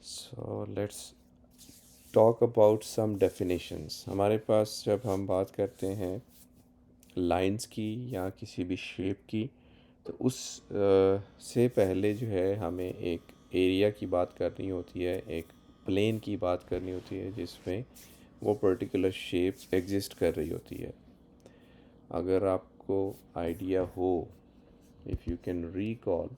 So let's talk about some definitions. हमारे पास जब हम बात करते हैं लाइंस की या किसी भी शेप की, तो उस से पहले जो है हमें एक एरिया की बात करनी होती है, एक प्लेन की बात करनी होती है जिसमें वो पर्टिकुलर शेप एग्जिस्ट कर रही होती है। अगर आपको आइडिया हो, if you can recall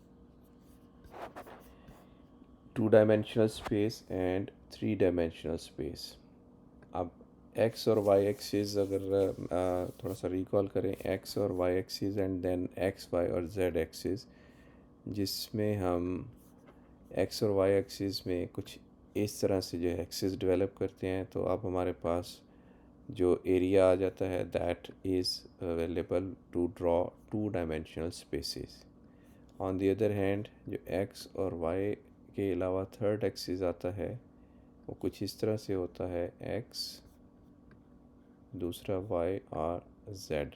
two dimensional space and three dimensional space. अब एक्स और वाई एक्सिस अगर थोड़ा सा रिकॉल करें, एक्स और y axis and then x y और जेड एक्सिस, जिसमें हम एक्स और वाई एक्सिस में कुछ इस तरह से जो एक्सिस डेवलप करते हैं, तो अब हमारे पास जो एरिया आ जाता है that is available to draw two dimensional spaces. On the other hand जो एक्स और वाई के अलावा थर्ड एक्सिस आता है वो कुछ इस तरह से होता है, एक्स दूसरा वाई और Z.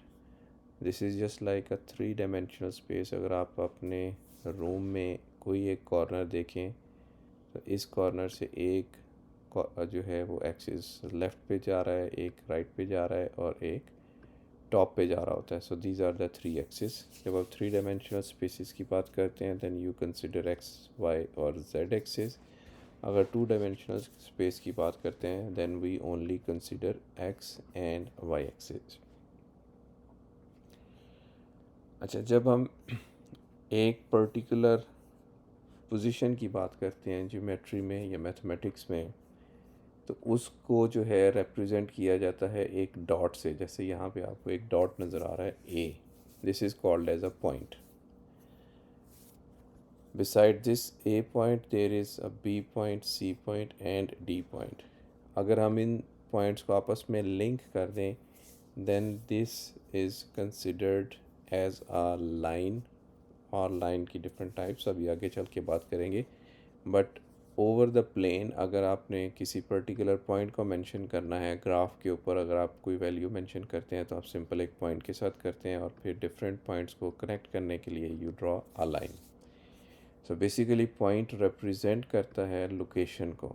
This is just like a three dimensional space. अगर आप अपने रूम में कोई एक कॉर्नर देखें, तो इस कॉर्नर से एक जो है वो एक्सिस लेफ़्ट पे जा रहा है, एक राइट पे जा रहा है और एक टॉप पे जा रहा होता है। So these are the three axis. जब आप थ्री डायमेंशनल स्पेसिस की बात करते हैं then you consider x y और जेड एक्सिस। अगर टू डायमेंशनल स्पेस की बात करते हैं then we only consider x and Y axis. अच्छा, जब हम एक पर्टिकुलर पोजीशन की बात करते हैं ज्योमेट्री में या मैथमेटिक्स में, तो उसको जो है रिप्रेजेंट किया जाता है एक डॉट से। जैसे यहाँ पे आपको एक डॉट नज़र आ रहा है A, this is called as a point. Beside this A point there is a B point, C point and D point. अगर हम इन पॉइंट्स को आपस में लिंक कर दें then this is considered as a line. और लाइन की different types अभी आगे चल के बात करेंगे। बट ओवर द प्लेन अगर आपने किसी पर्टिकुलर पॉइंट को मेंशन करना है ग्राफ के ऊपर, अगर आप कोई वैल्यू मेंशन करते हैं तो आप सिंपल एक पॉइंट के साथ करते हैं और फिर डिफरेंट पॉइंट्स को कनेक्ट करने के लिए you draw a line. So basically point represent करता है लोकेशन को,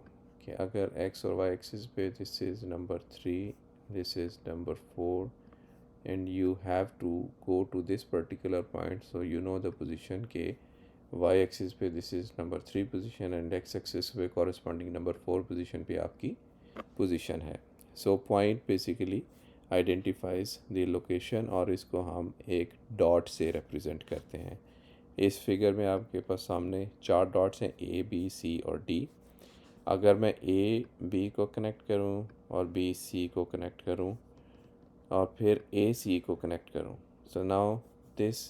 कि अगर एक्स और वाई एक्सिस पे this is number 3, this is number 4 and you have to go to this particular point, so you know the position के y axis पे this is number 3 position and x axis पे corresponding number 4 position पे आपकी position है। so point basically identifies the location और इसको हम एक डॉट से represent करते हैं। इस फिगर में आपके पास सामने चार डॉट्स हैं, ए बी सी और डी। अगर मैं ए बी को कनेक्ट करूं और बी सी को कनेक्ट करूं और फिर ए सी को कनेक्ट करूं, so now this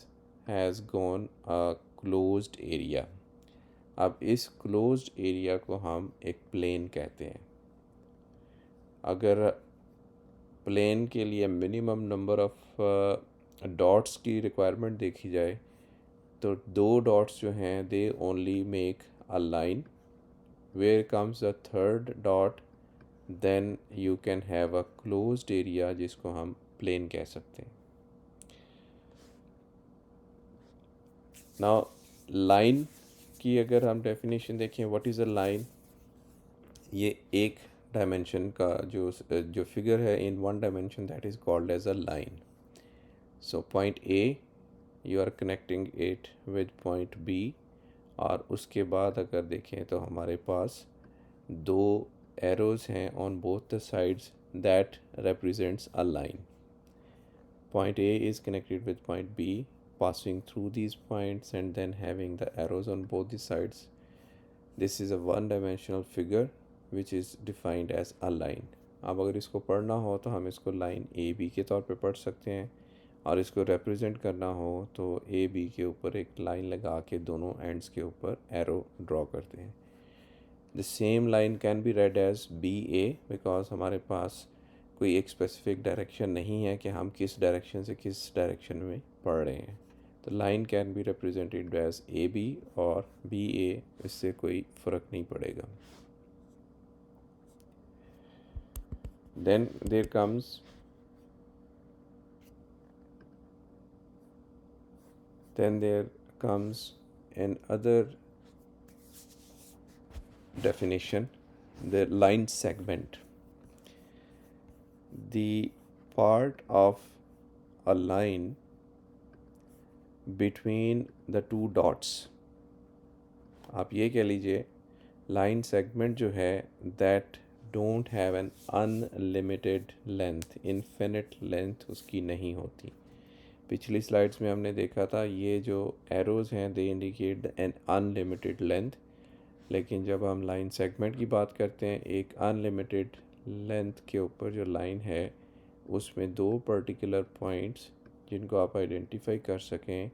has gone a closed area. अब इस क्लोज्ड एरिया को हम एक प्लेन कहते हैं। अगर प्लेन के लिए मिनिमम नंबर ऑफ डॉट्स की रिक्वायरमेंट देखी जाए तो दो डॉट्स जो हैं they only make a line. Where comes the third dot then you can have a closed area जिसको हम प्लेन कह सकते हैं। नाउ लाइन की अगर हम डेफिनेशन देखें, व्हाट इज़ अ लाइन, ये एक डायमेंशन का जो फिगर है in one dimension that is called as a line. So point A you are connecting it with point B, और उसके बाद अगर देखें तो हमारे पास दो एरोज हैं on both the sides that represents a line. Point A is connected with point B, passing through these points and then having the arrows on both the sides. This is a one dimensional figure which is defined as a line. अब अगर इसको पढ़ना हो तो हम इसको line A B के तौर पे पढ़ सकते हैं, और इसको रिप्रेजेंट करना हो तो ए बी के ऊपर एक लाइन लगा के दोनों एंड्स के ऊपर एरो ड्रॉ करते हैं। The same line can be read as B A, because हमारे पास कोई एक स्पेसिफिक डायरेक्शन नहीं है कि हम किस डायरेक्शन से किस डायरेक्शन में पढ़ रहे हैं। तो line can be represented as A B और बी ए, इससे कोई फ़र्क नहीं पड़ेगा। Then there comes then there comes an other definition, the line segment, the part of a line between the two dots. आप ये कह लीजिए लाइन सेगमेंट जो है that don't have an unlimited length, infinite length उसकी नहीं होती। पिछली स्लाइड्स में हमने देखा था ये जो एरोज़ हैं they indicate an unlimited length, लेकिन जब हम लाइन सेगमेंट की बात करते हैं एक अनलिमिटेड लेंथ के ऊपर जो लाइन है उसमें दो पर्टिकुलर पॉइंट्स जिनको आप आइडेंटिफाई कर सकें,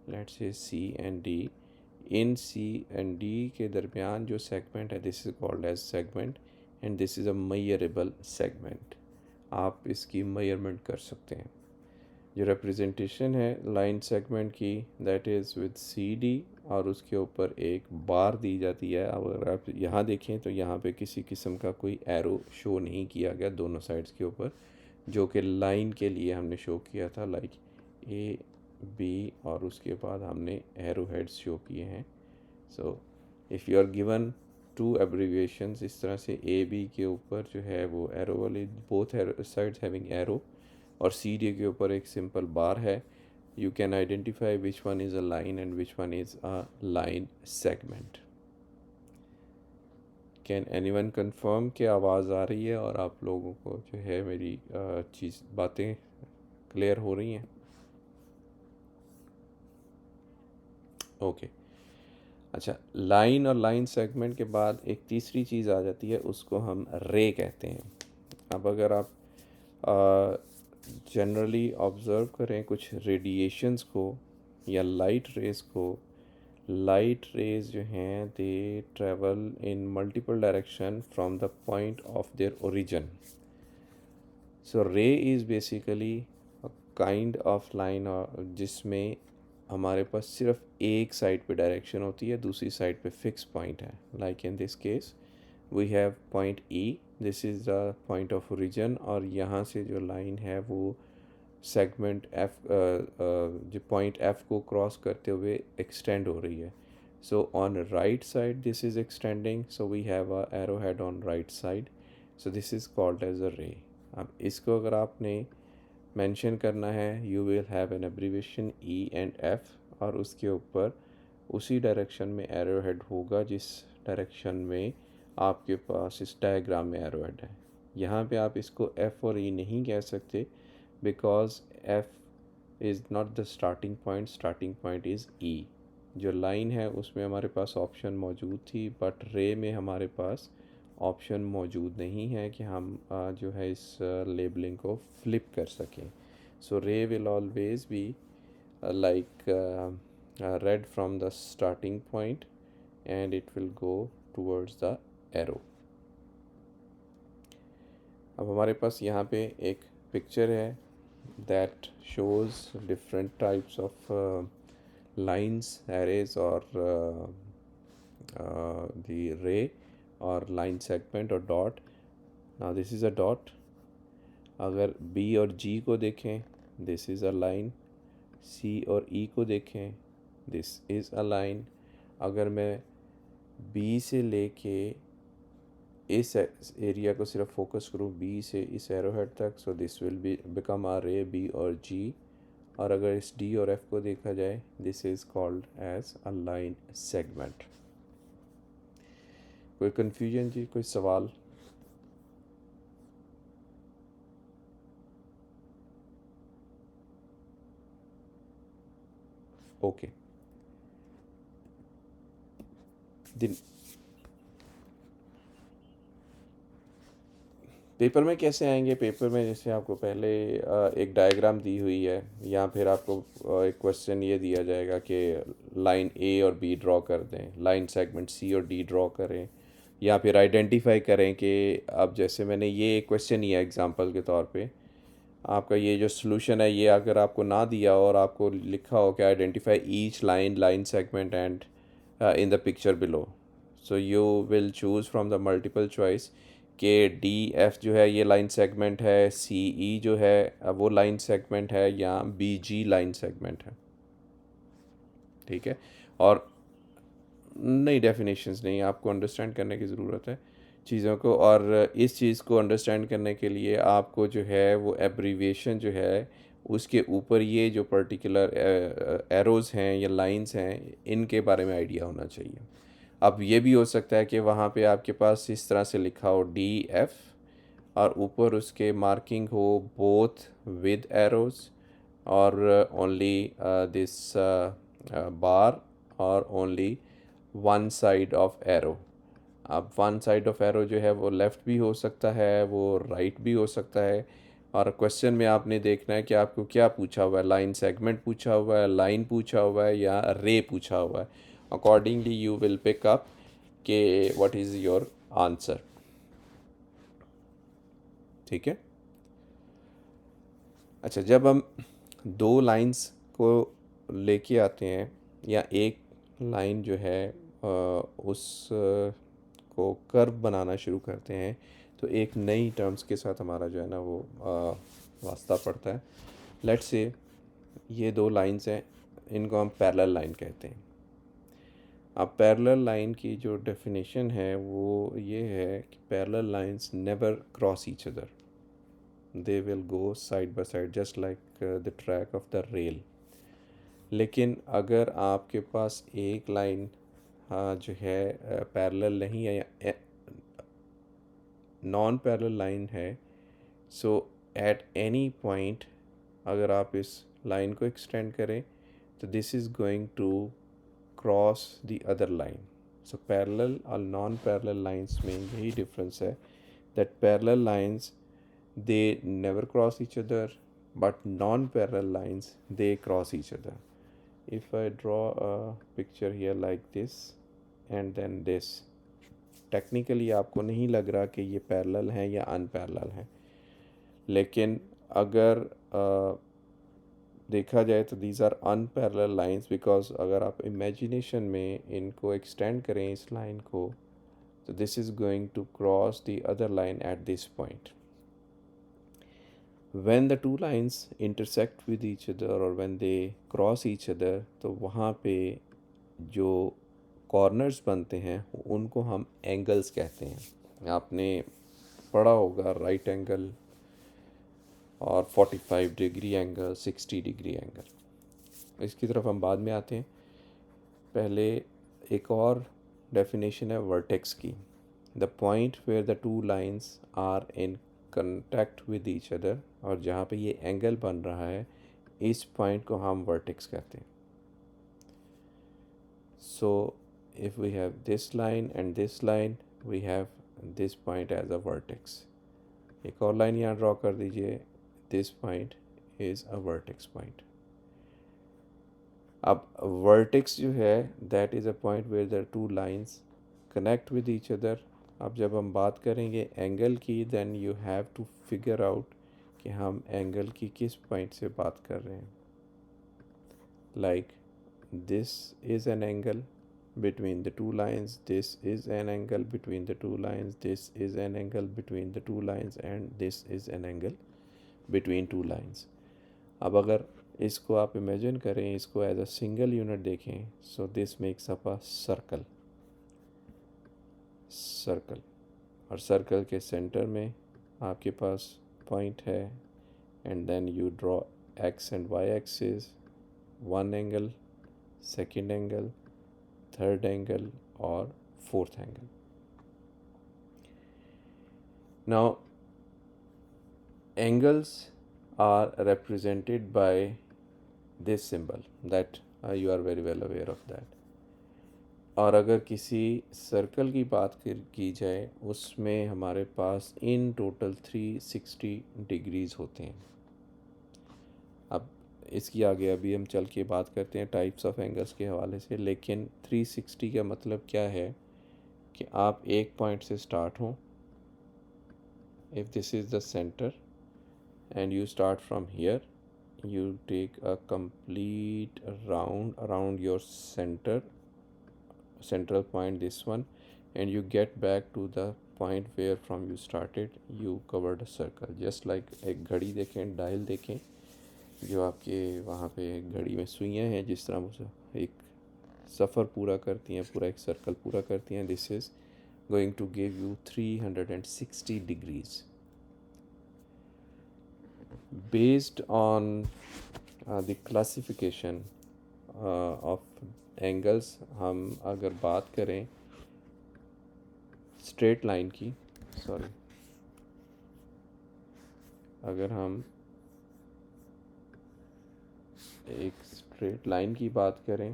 let's say C and D, in C and D के दरमियान जो सेगमेंट है this is called as segment and this is a measurable segment. आप इसकी मेजरमेंट कर सकते हैं। जो रिप्रेजेंटेशन है लाइन सेगमेंट की that is with C D और उसके ऊपर एक बार दी जाती है। अगर आप यहाँ देखें तो यहाँ पे किसी किस्म का कोई एरो शो नहीं किया गया दोनों साइड्स के ऊपर, जो कि लाइन के लिए हमने शो किया था लाइक ए बी और उसके बाद हमने एरो हेड्स शो किए हैं। So if you are given two abbreviations इस तरह से ए बी के ऊपर जो है वो एरो वाली बोथ साइड्स हैविंग एरो और सी डी के ऊपर एक सिंपल बार है, you can identify which one is a line and which one is a line segment. Can anyone confirm कि आवाज़ आ रही है और आप लोगों को जो है मेरी चीज़ बातें क्लियर हो रही हैं? ओके अच्छा, लाइन और लाइन सेगमेंट के बाद एक तीसरी चीज़ आ जाती है, उसको हम रे कहते हैं। अब अगर आप जनरली ऑब्ज़र्व करें कुछ रेडिएशंस को या लाइट रेज़ को, लाइट रेज़ जो हैं they travel in multiple direction from the point of their origin. सो रे is basically kind of line जिसमें हमारे पास सिर्फ एक साइड पे डायरेक्शन होती है, दूसरी साइड पे फिक्स पॉइंट है। Like in this case we have point E, this is the point of origin और यहाँ से जो लाइन है वो सेगमेंट एफ जो पॉइंट एफ को क्रॉस करते हुए एक्सटेंड हो रही है। So on right side this is extending, so we have a arrow head on right side, so this is called as a ray. अब इसको अगर आपने मेंशन करना है you will have an abbreviation E and F और उसके ऊपर उसी डायरेक्शन में एरो हेड होगा जिस डायरेक्शन में आपके पास इस डायग्राम में एरो हेड है। यहाँ पे आप इसको एफ और ई नहीं कह सकते because F is not the starting point is E. जो लाइन है उसमें हमारे पास ऑप्शन मौजूद थी बट रे में हमारे पास ऑप्शन मौजूद नहीं है कि हम जो है इस लेबलिंग को फ्लिप कर सकें। So ray will always be like read from the starting point and it will go towards the arrow. अब हमारे पास यहाँ पे एक पिक्चर है that shows different types of lines, arrays और द रे और लाइन सेगमेंट और dot. Now this is a dot. अगर बी और जी को देखें this is a line, C और ई को देखें दिस इज़ अ लाइन। अगर मैं बी से लेके इस एरिया को सिर्फ फोकस करूँ बी से इस एरो हेड तक, so this will be become a ray B और जी। और अगर इस डी और एफ को देखा जाए this is called as a line segment. कोई कन्फ्यूजन जी, कोई सवाल? ओके दिन पेपर में कैसे आएंगे? पेपर में जैसे आपको पहले एक डायग्राम दी हुई है या फिर आपको एक क्वेश्चन ये दिया जाएगा कि लाइन ए और बी ड्रॉ कर दें, लाइन सेगमेंट सी और डी ड्रॉ करें या फिर आइडेंटिफाई करें कि अब जैसे मैंने ये क्वेश्चन ही है एग्जांपल के तौर पे, आपका ये जो सॉल्यूशन है ये अगर आपको ना दिया और आपको लिखा हो कि identify each line segment and in the picture below, so you will choose from the multiple choice के डी एफ जो है ये लाइन सेगमेंट है, सी ई जो है वो लाइन सेगमेंट है या बी जी लाइन सेगमेंट है। ठीक है। और नहीं, डेफिनेशंस नहीं, आपको अंडरस्टैंड करने की ज़रूरत है चीज़ों को। और इस चीज़ को अंडरस्टैंड करने के लिए आपको जो है वो एब्रीविएशन जो है उसके ऊपर ये जो पर्टिकुलर एरोज़ हैं या लाइंस हैं इनके बारे में आइडिया होना चाहिए। अब ये भी हो सकता है कि वहाँ पे आपके पास इस तरह से लिखा हो DF और ऊपर उसके मार्किंग हो बोथ विद एरोज़ और ओनली दिस बार और only one side of arrow. अब वन साइड ऑफ एरो जो है वो लेफ़्ट भी हो सकता है, वो राइट भी हो सकता है। और क्वेश्चन में आपने देखना है कि आपको क्या पूछा हुआ है, लाइन सेगमेंट पूछा हुआ है, लाइन पूछा हुआ है या रे पूछा हुआ है। Accordingly you will pick up के व्हाट इज़ योर आंसर। ठीक है। अच्छा, जब हम दो लाइंस को लेके आते हैं या एक लाइन जो है उस को कर्व बनाना शुरू करते हैं तो एक नई टर्म्स के साथ हमारा जो है ना वो वास्ता पड़ता है। लेट्स से ये दो लाइंस हैं, इनको हम पैरेलल लाइन कहते हैं। अब पैरेलल लाइन की जो डेफिनेशन है वो ये है कि parallel lines never cross each other, they will go side by side just like the track of the rail. लेकिन अगर आपके पास एक लाइन जो है पैरेलल नहीं है या नॉन पैरेलल लाइन है, सो एट एनी पॉइंट अगर आप इस लाइन को एक्सटेंड करें तो this is going to cross the other line. So parallel और नॉन पैरेलल लाइंस में यही डिफरेंस है that parallel lines they never cross each other, but non-parallel lines they cross each other. If I draw a picture here like this and then this, technically आपको नहीं लग रहा कि ये parallel हैं या अनपैरेलल हैं, लेकिन अगर देखा जाए तो these are unparallel lines because अगर आप इमेजिनेशन में इनको एक्सटेंड करें इस लाइन को तो this is going to cross the other line at this point. when the two lines intersect with each other or when they cross each other तो वहाँ पे जो कॉर्नर्स बनते हैं उनको हम एंगल्स कहते हैं। आपने पढ़ा होगा राइट एंगल और 45 डिग्री एंगल, 60 डिग्री एंगल। इसकी तरफ हम बाद में आते हैं, पहले एक और डेफिनेशन है वर्टेक्स की। The point where the two lines are in contact with each other, और जहाँ पे ये एंगल बन रहा है इस पॉइंट को हम वर्टेक्स कहते हैं। So if we have this line and this line we have this point as a vertex. एक और लाइन यहाँ ड्रॉ कर दीजिए, this point is a vertex point. अब वर्टेक्स जो है that is a point where the two lines connect with each other. अब जब हम बात करेंगे एंगल की then you have to figure out कि हम एंगल की किस पॉइंट से बात कर रहे हैं। Like this is an angle between the two lines, this is an angle between the two lines, this is an angle between the two lines and this is an angle between two lines। अब अगर इसको आप imagine करें, इसको as a single unit देखें, so this makes up a circle. Circle और circle के centre में आपके पास पॉइंट है and then you draw X and Y axis, one angle, second angle, third angle और fourth angle. Now angles are represented by this symbol that you are very well aware of that। और अगर किसी circle की बात की जाए उसमें हमारे पास इन टोटल 360 डिग्रीज़ होते हैं। अब इसकी आगे अभी हम चल के बात करते हैं टाइप्स ऑफ एंगल्स के हवाले से, लेकिन 360 का मतलब क्या है कि आप एक पॉइंट से स्टार्ट हों, if this is the centre and you start from here, you take a complete round around your central point, this one, and you get back to the point where from you started, you covered a circle just like एक घड़ी देखें, dial देखें जो आपके वहाँ पे घड़ी में सुइयाँ हैं, जिस तरह वो एक सफ़र पूरा करती हैं, पूरा एक सर्कल पूरा करती हैं, this is going to give you 360 degrees. Based on the classification of angles, हम अगर बात करें स्ट्रेट लाइन की, सॉरी, अगर हम एक स्ट्रेट लाइन की बात करें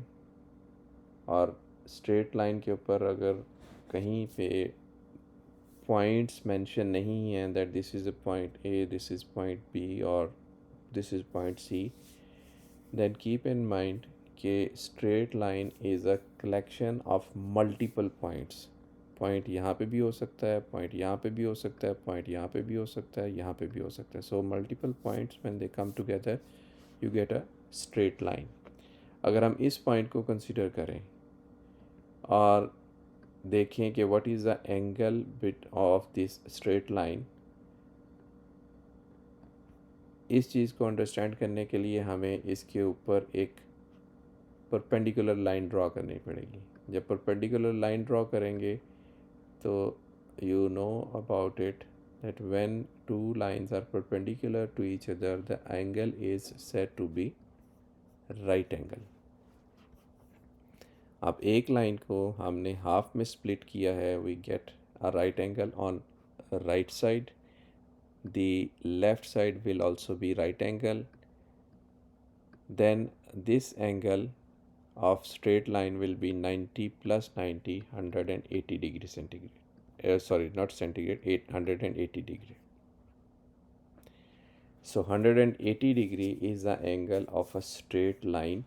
और स्ट्रेट लाइन के ऊपर अगर कहीं पे पॉइंट्स मेंशन नहीं हैं that this is a point A, this is point B और this is point C, then keep in mind कि straight line is a collection of multiple points. Point यहाँ पे भी हो सकता है, पॉइंट यहाँ पे भी हो सकता है, पॉइंट यहाँ पे भी हो सकता है, यहाँ पे भी हो सकता है. So multiple points when they come together you get a straight line. अगर हम इस पॉइंट को कंसिडर करें और देखें कि what is the angle bit of this straight line, इस चीज़ को अंडरस्टैंड करने के लिए हमें इसके ऊपर एक परपेंडिकुलर लाइन ड्रॉ करनी पड़ेगी. जब परपेंडिकुलर लाइन ड्रॉ करेंगे तो you know about it that when two lines are perpendicular to each other the angle is said to be right angle. अब एक लाइन को हमने हाफ में स्प्लिट किया है, we get a right angle on right side, the left side will also be right angle, then this angle of straight line will be 90 plus 90, 180 degree centigrade. Sorry, not centigrade, 880 degree. So 180 degree is the angle of a straight line,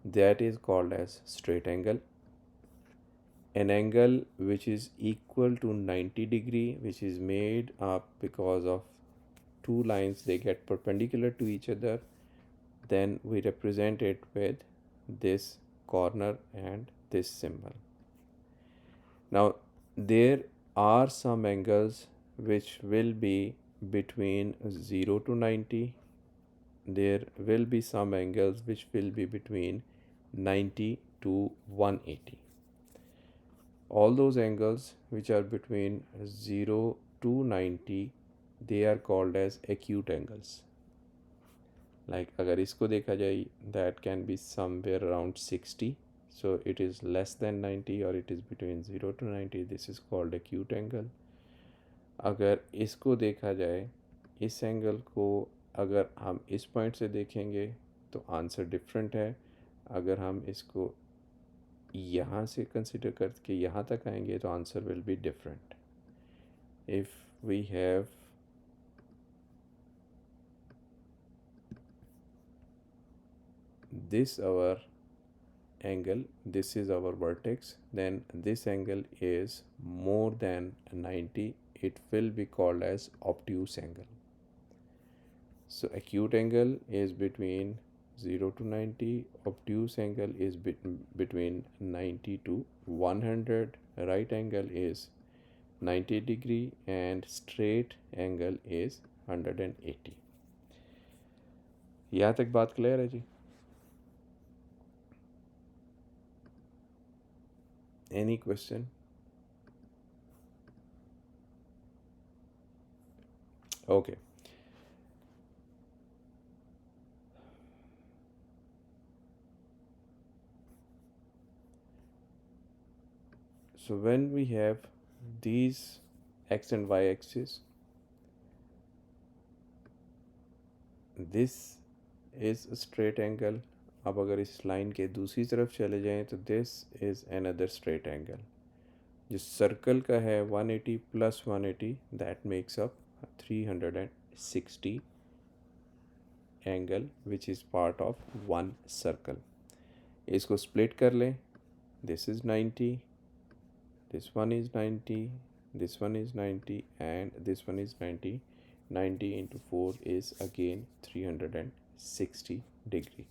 that is called as straight angle. An angle which is equal to 90 degree, which is made up because of two lines, they get perpendicular to each other, then we represent it with this corner and this symbol. Now there are some angles which will be between 0 to 90. There will be some angles which will be between 90 to 180. All those angles which are between 0 to 90, they are called as acute angles. Like अगर इसको देखा जाए, that can be somewhere around 60. So it is less than 90 or it is between 0 to 90. This is called acute angle. अगर इसको देखा जाए, इस angle को अगर हम इस पॉइंट से देखेंगे तो आंसर डिफरेंट है. अगर हम इसको यहाँ से कंसिडर करके यहाँ तक आएंगे तो answer will be different. If we have this our angle, this is our vertex, then this angle is more than 90, it will be called as obtuse angle. So acute angle is between 0 to 90, obtuse angle is between 90 to 100, right angle is 90 degree and straight angle is 180. यहाँ तक बात clear है जी? Any question? Okay. So when we have these x and y axis, this is a straight angle. अब अगर इस line के दूसरी तरफ चले जाएं तो this is another straight angle. जो सर्कल का है 180 plus 180, that makes up 360 angle which is part of one circle. इसको split कर लें, this is 90, this one is 90, this one is 90 and this one is 90. 90 into 4 is again 360 degree.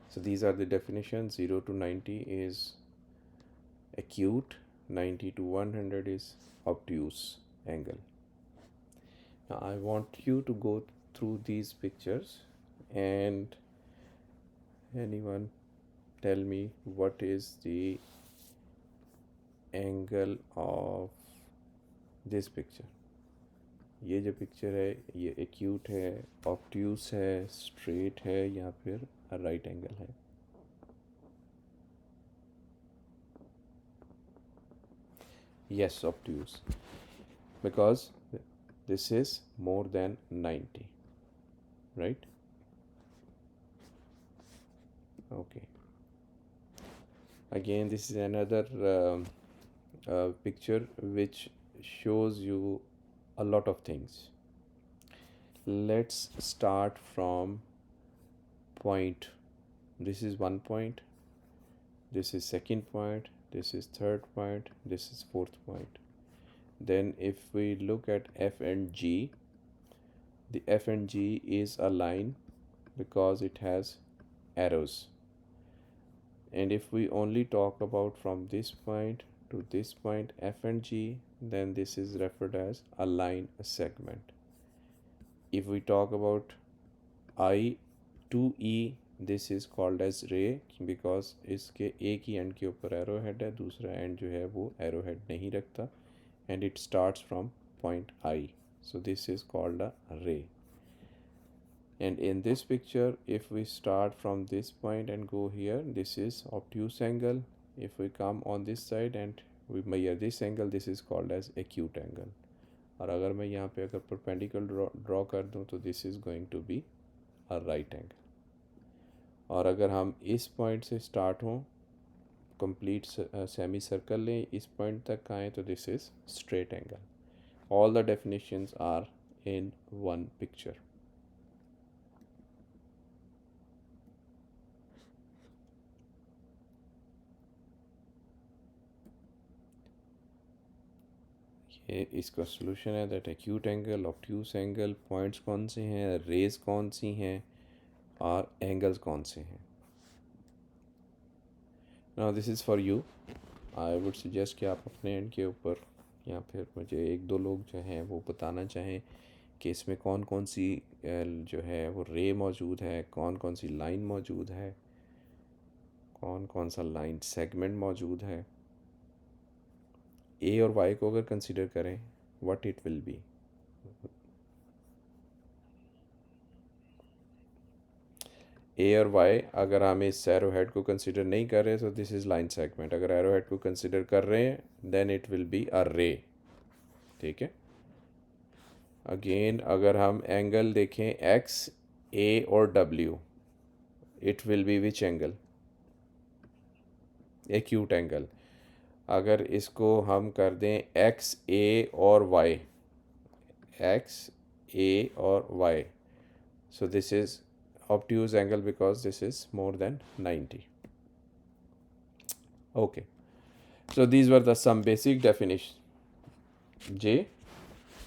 So these are the definitions. 0 to 90 is acute, 90 to 100 is obtuse angle. Now I want you to go through these pictures and Anyone tell me what is the angle of this picture? ये जो picture है ये acute है, obtuse है, straight है या फिर right angle है? Yes, obtuse, because this is more than 90, right? Okay. Again, this is another picture which shows you a lot of things. Let's start from point. This is one point, this is second point, this is third point, this is fourth point. Then if we look at F and G, the F and G is a line because it has arrows. And if we only talk about from this point to this point F and G, then this is referred as a line, a segment. If we talk about I to E, this is called as ray because इसके एक ही and के ऊपर arrow head है, दूसरा and जो है वो arrow head नहीं रखता, and it starts from point I. So this is called a ray. And in this picture, if we start from this point and go here, this is obtuse angle. If we come on this side and we measure this angle, this is called as acute angle. और अगर मैं यहाँ पे अगर perpendicular draw कर दूँ तो this is going to be a right angle. और अगर हम इस पॉइंट से स्टार्ट हों, कंप्लीट सेमी सर्कल लें, इस पॉइंट तक आएँ तो this is straight angle. All the definitions are in one picture. ये इसका सोल्यूशन है that acute angle, obtuse angle, points कौन से हैं, रेज कौन सी हैं और एंगल्स कौन से हैं. Now this is for you. I would suggest कि आप अपने एंड के ऊपर या फिर मुझे एक दो लोग जो हैं वो बताना चाहें कि इसमें कौन कौन सी जो है वो रे मौजूद है, कौन कौन सी लाइन मौजूद है, कौन कौन सा लाइन सेगमेंट मौजूद है. ए और वाई को अगर कंसिडर करें, व्हाट इट विल बी. ए और वाई अगर हम इस एरो हेड को कंसिडर नहीं कर रहे तो दिस इज़ लाइन सेगमेंट. अगर एरो हेड को कंसिडर कर रहे हैं then it will be a ray. ठीक है. अगेन अगर हम एंगल देखें एक्स, ए और W, it will B which angle? Acute angle. अगर इसको हम कर दें एक्स, ए और वाई, एक्स, ए और Y, so this is obtuse angle because this is more than 90. Okay, so these were the some basic definition. जे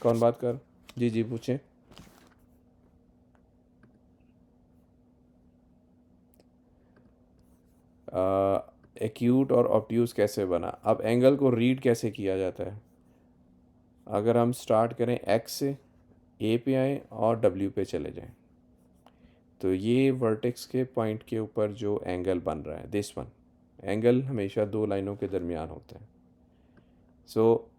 कौन बात कर? जी जी पूछें. एक्यूट और ऑब्ट्यूज कैसे बना? अब एंगल को रीड कैसे किया जाता है? अगर हम स्टार्ट करें एक्स से, ए पे आए और डब्ल्यू पे चले जाएं, तो ये वर्टेक्स के पॉइंट के ऊपर जो एंगल बन रहा है, दिस वन एंगल हमेशा दो लाइनों के दरमियान होता है. So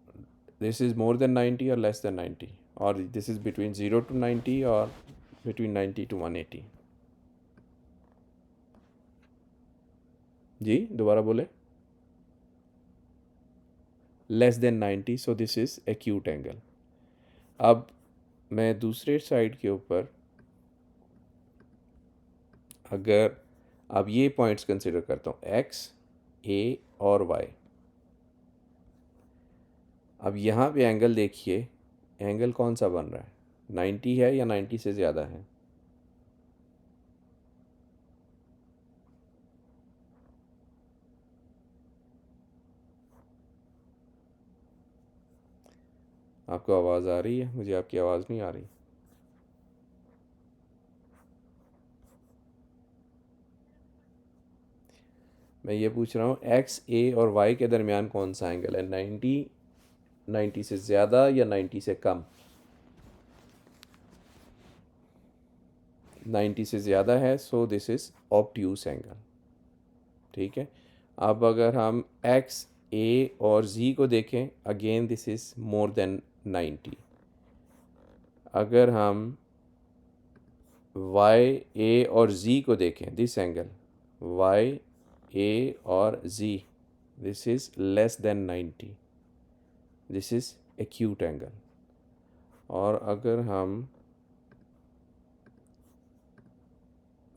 this is more than 90 और लेस देन 90, और दिस इज़ बिटवीन 0 to 90 और बिटवीन 90 to 180. जी दोबारा बोले. Less than 90, so this is acute angle. अब मैं दूसरे साइड के ऊपर अगर अब ये पॉइंट्स कंसिडर करता हूँ एक्स, ए और वाई. अब यहाँ पे एंगल देखिए, एंगल कौन सा बन रहा है? 90 है या 90 से ज़्यादा है? आपको आवाज़ आ रही है? मुझे आपकी आवाज़ नहीं आ रही. मैं ये पूछ रहा हूँ एक्स, ए और वाई के दरमियान कौन सा एंगल है? 90, 90 से ज़्यादा या 90 से कम? 90 से ज़्यादा है, so this is obtuse angle. ठीक है। अब अगर हम एक्स, ए और जी को देखें, again this is more than 90। अगर हम वाई, ए और जी को देखें, दिस एंगल वाई, ए और G, this is less than 90, this is acute angle. और अगर हम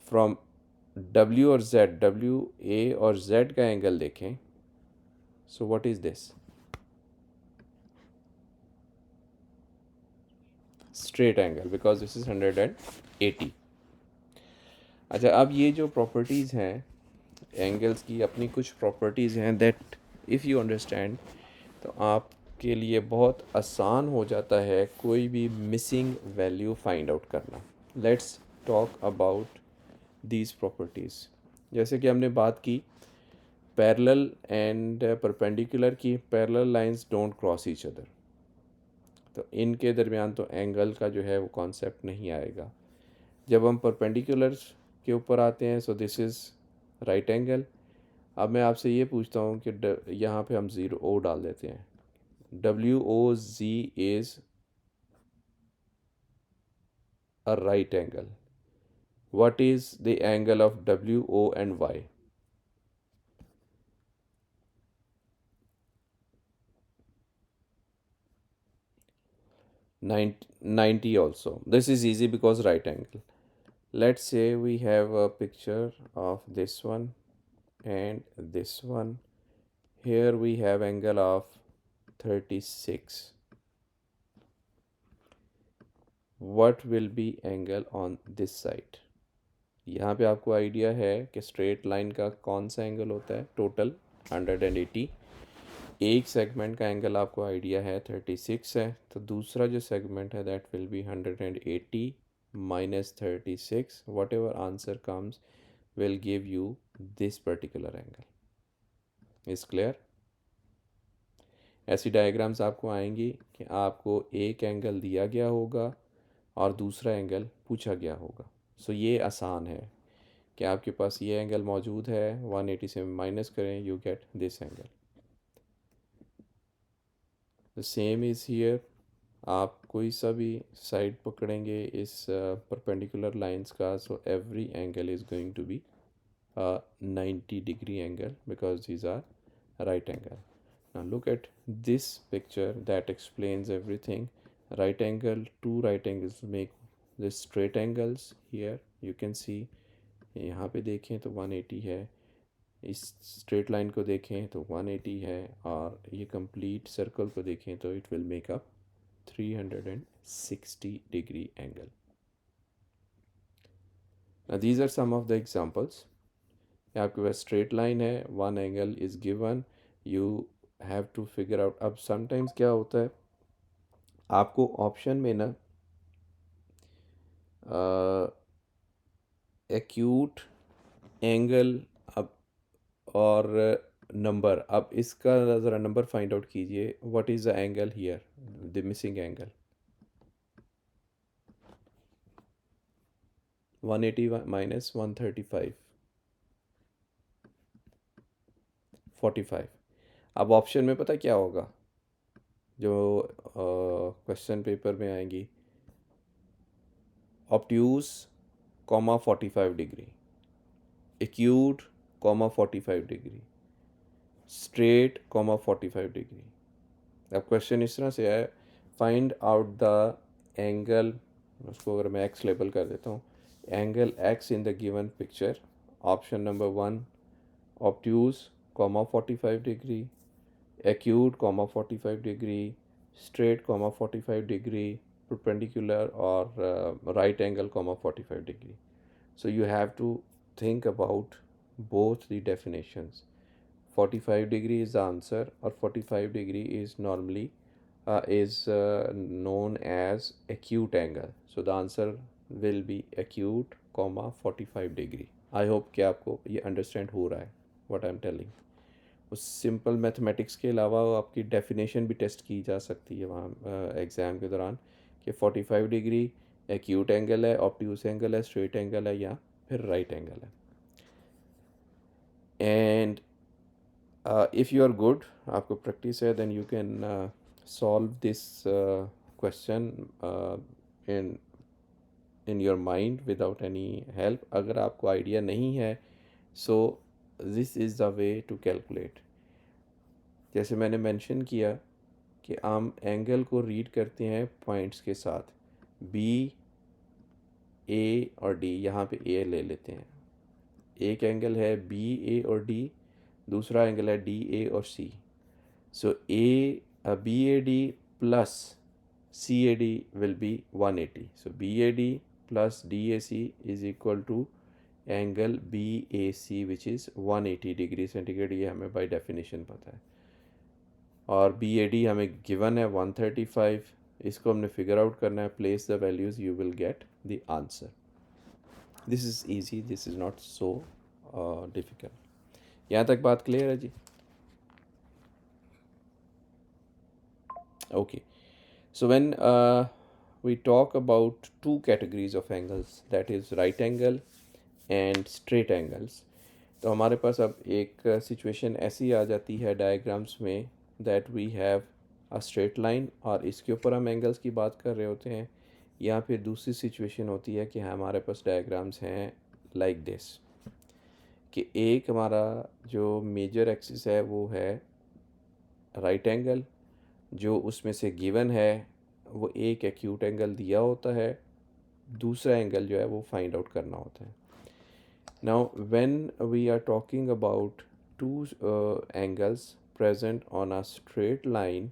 फ्रॉम डब्ल्यू और जेड, डब्ल्यू, ए और जेड का एंगल देखें, so what is this? Straight angle, because this is 180। अच्छा, अब ये जो प्रॉपर्टीज़ हैं एंगल्स की, अपनी कुछ प्रॉपर्टीज़ हैं दैट इफ़ यू अंडरस्टैंड, तो आपके लिए बहुत आसान हो जाता है कोई भी मिसिंग वैल्यू फाइंड आउट करना। Let's talk about these properties. जैसे कि हमने बात की पैरेलल एंड परपेंडिकुलर की, parallel lines don't cross each other, तो इनके दरमियान तो एंगल का जो है वो कॉन्सेप्ट नहीं आएगा। जब हम परपेंडिकुलर के ऊपर आते हैं, सो दिस इज़ राइट एंगल। अब मैं आपसे ये पूछता हूँ कि यहाँ पे हम ज़ीरो ओ डाल देते हैं, W O G is a right angle, what is the angle of W O and Y? Ninety also. This is easy because right angle. Let's say we have a picture of this one and this one. Here we have angle of 36. What will be angle on this side? यहाँ पे आपको idea है कि straight line का कौन सा angle होता है, टोटल 180। एक सेगमेंट का एंगल आपको आइडिया है 36 है, तो दूसरा जो सेगमेंट है that will be 180 minus 36, whatever answer comes will give you this particular angle. Is clear? ऐसी डायग्राम्स आपको आएंगी कि आपको एक एंगल दिया गया होगा और दूसरा एंगल पूछा गया होगा। सो ये आसान है कि आपके पास ये एंगल मौजूद है, 180 से माइनस करें, you get this angle. The same is here. आप कोई सा भी साइड पकड़ेंगे इस परपेंडिकुलर लाइंस का, so every angle is going to be 90 degree angle because these are right angle. Now look at this picture that explains everything. Right angle, two right angles make this straight angles. Here you can see, यहाँ पे देखें तो 180 है, इस straight line को देखें तो 180 है, और ये कंप्लीट सर्कल को देखें तो it will make up 360 degree angle. Now these are some of the examples. आपके पास स्ट्रेट लाइन है, one angle is given, you have to figure out. अब समटाइम्स क्या होता है, आपको ऑप्शन में ना एक्यूट एंगल अब और नंबर, अब इसका ज़रा नंबर फाइंड आउट कीजिए, what is the angle here, the missing angle 180 minus 135, 45। अब ऑप्शन में पता क्या होगा, जो क्वेश्चन पेपर में आएंगी, obtuse comma 45 degree, acute comma 45 degree, straight comma 45 degree. अब क्वेश्चन इस तरह से है, फाइंड आउट द एंगल, उसको अगर मैं एक्स लेबल कर देता हूँ, angle x in the given picture. Option number 1 obtuse comma 45 degree, acute comma 45 degree, straight comma 45 degree, perpendicular or right angle comma 45 degree. So you have to think about both the definitions. 45 degree is the answer, or 45 degree is normally known as acute angle. So the answer will be acute comma 45 degree. I hope कि आपको ये understand हो रहा है what I'm telling. उस simple mathematics के अलावा आपकी डेफिनेशन भी टेस्ट की जा सकती है वहाँ एग्ज़ाम के दौरान, कि 45 डिग्री एक्यूट एंगल है, ऑब्ट्यूज एंगल है, स्ट्रेट एंगल है, या फिर राइट एंगल है। And if you are good, आपको प्रैक्टिस है, then you can solve this question in in your mind without any help. अगर आपको आइडिया नहीं है, so this is the way to calculate. जैसे मैंने मेंशन किया कि हम एंगल को रीड करते हैं पॉइंट्स के साथ, बी, ए और डी। यहाँ पे ए ले लेते हैं। एक एंगल है बी ए और डी, दूसरा एंगल है डी ए और C. So A B A D plus C A D will be 180। So B A D plus D A C is equal to angle B A C which is 180 degree centigrade. ये हमें by definition पता है। और B A D हमें given है 135। इसको हमने figure out करना है, place the values, you will get the answer. This is easy, this is not so difficult. यहाँ तक बात क्लियर है जी? Okay, so when we talk about two categories of angles, that is right angle and straight angles, तो हमारे पास अब एक situation ऐसी आ जाती है डायग्राम्स में that we have a straight line, और इसके ऊपर हम एंगल्स की बात कर रहे होते हैं। या फिर दूसरी सिचुएशन होती है कि हमारे पास डायग्राम्स हैं लाइक दिस, कि एक हमारा जो मेजर एक्सिस है वो है राइट एंगल, जो उसमें से गिवन है वो एक एक्यूट एंगल दिया होता है, दूसरा एंगल जो है वो फाइंड आउट करना होता है। Now when we are talking about two angles present on a straight line,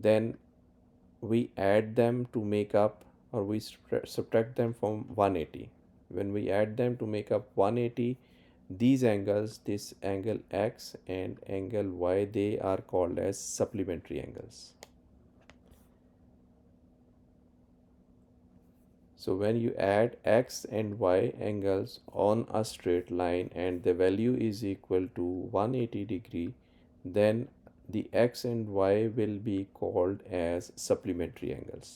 then we add them to make up, or we subtract them from 180. When we add them to make up 180, these angles, this angle x and angle y, they are called as supplementary angles. So when you add x and y angles on a straight line and the value is equal to 180 degree, then the x and y will be called as supplementary angles.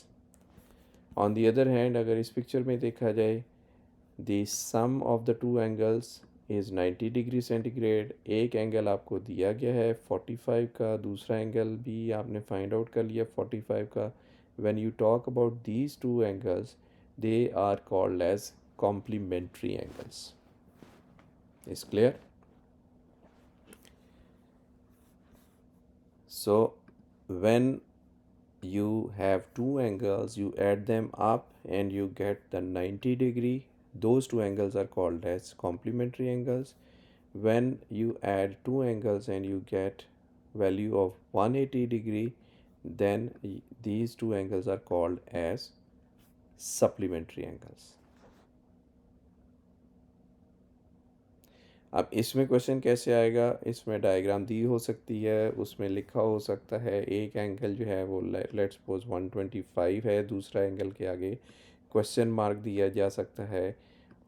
On the other hand, अगर इस picture में देखा जाए, the sum of the two angles is 90 degree centigrade. एक angle आपको दिया गया है 45 का, दूसरा एंगल भी आपने फाइंड आउट कर लिया 45 का। when you talk about these two angles, they are called as complementary angles. Is clear? So when you have two angles, you add them up and you get the 90 degree. Those two angles are called as complementary angles. When you add two angles and you get value of 180 degree, then these two angles are called as supplementary angles. अब इसमें question कैसे आएगा, इसमें diagram दी हो सकती है, उसमें लिखा हो सकता है एक एंगल जो है वो लेट्स सपोज 125 है, दूसरा एंगल के आगे क्वेश्चन मार्क दिया जा सकता है,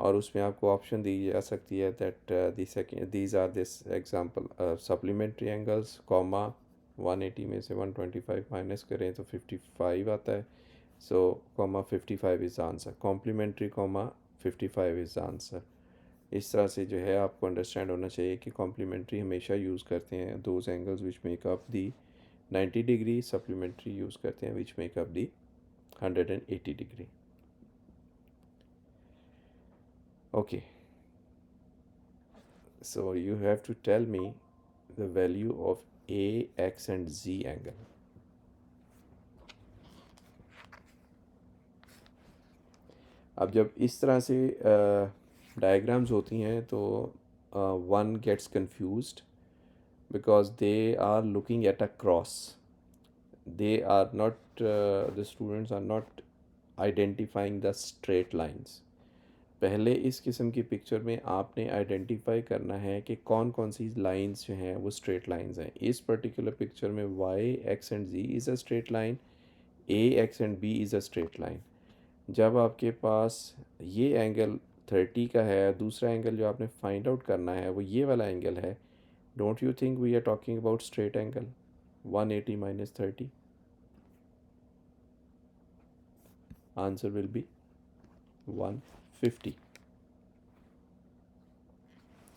और उसमें आपको ऑप्शन दी जा सकती है that these are this example supplementary angles, comma 180 में से 125 माइनस करें तो 55 आता है। So comma 55 is answer, complementary comma 55 is answer. इस तरह से जो है आपको अंडरस्टैंड होना चाहिए कि कॉम्प्लीमेंट्री हमेशा यूज़ करते हैं those angles which make up the 90 degree, supplementary use करते हैं which make up the 180 degree. Okay, so you have to tell me the value of A, X and G angle. अब जब इस तरह से डायग्राम्स होती हैं तो one gets confused because they are looking at a cross. They are not, the students are not identifying the straight lines. पहले इस किस्म की पिक्चर में आपने आइडेंटिफाई करना है कि कौन कौन सी लाइंस जो हैं वो स्ट्रेट लाइंस हैं। इस पर्टिकुलर पिक्चर में y, x and z is a straight line, a, x and b is a straight line. जब आपके पास ये एंगल 30 का है, दूसरा एंगल जो आपने फाइंड आउट करना है वो ये वाला एंगल है, don't you think we are talking about straight angle 180 minus 30? Answer will be 150.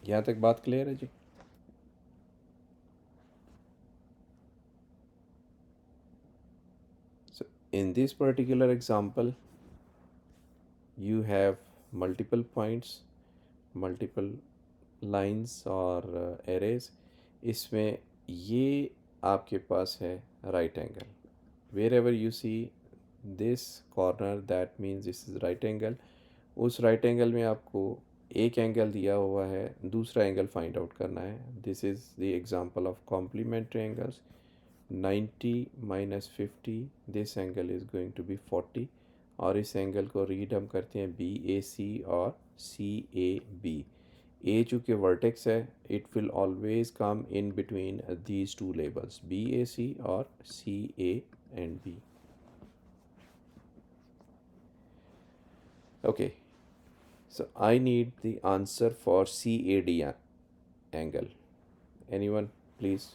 यहाँ तक बात क्लियर है जी? So in this particular example, you have multiple points, multiple lines और arrays. इसमें ये आपके पास है right angle. Wherever you see this corner, that means this is right angle. उस right angle में आपको एक एंगल दिया हुआ है, दूसरा एंगल फाइंड आउट करना है. This is the example of complementary angles. 90 minus 50, this angle is going to be 40. और इस एंगल को रीड हम करते हैं बी ए सी और सी ए बी. ए चूँकि वर्टेक्स है, it will always come in between these two labels, B A C और C A and B. Okay, so I need the answer for CAD angle. Anyone, please?